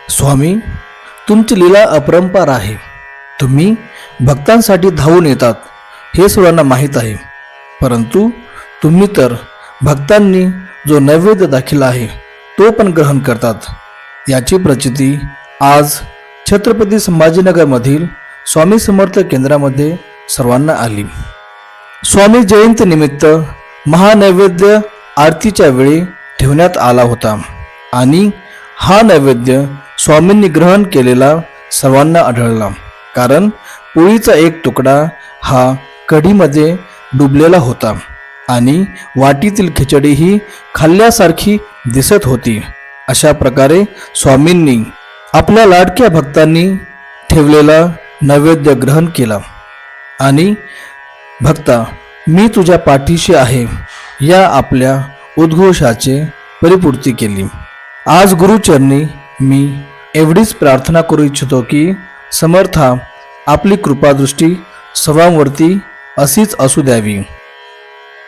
स्वामी, तुमची लीला अपरंपार आहे. तुम्ही भक्तांसाठी धावून येतात हे सर्वांना माहीत आहे, परंतु तुम्ही तर भक्तांनी जो नैवेद्य दाखिला आहे तो पण ग्रहण करतात. याची प्रचिती आज छत्रपती संभाजीनगरमधील स्वामी समर्थ केंद्रामध्ये सर्वांना आली. स्वामी जयंतीनिमित्त महानैवेद्य आरतीच्या वेळी ठेवण्यात आला होता आणि हा नैवेद्य स्वामींनी ग्रहण केलेला सर्वांना आढळला, कारण पोळीचा एक तुकडा हा कढीमध्ये डुबलेला होता आणि वाटीतील खिचडी ही खाल्ल्यासारखी दिसत होती. अशा प्रकारे स्वामींनी आपल्या लाडक्या भक्तांनी ठेवलेला नैवेद्य ग्रहण केला आणि भक्ता, मी तुझ्या पाठीशी आहे या आपल्या उद्घोषाचे परिपूर्ती केली. आज गुरुचरणी मी एवढीच प्रार्थना करू इच्छितो की समर्था आपली कृपादृष्टी सर्वांवरती अशीच असू द्यावी.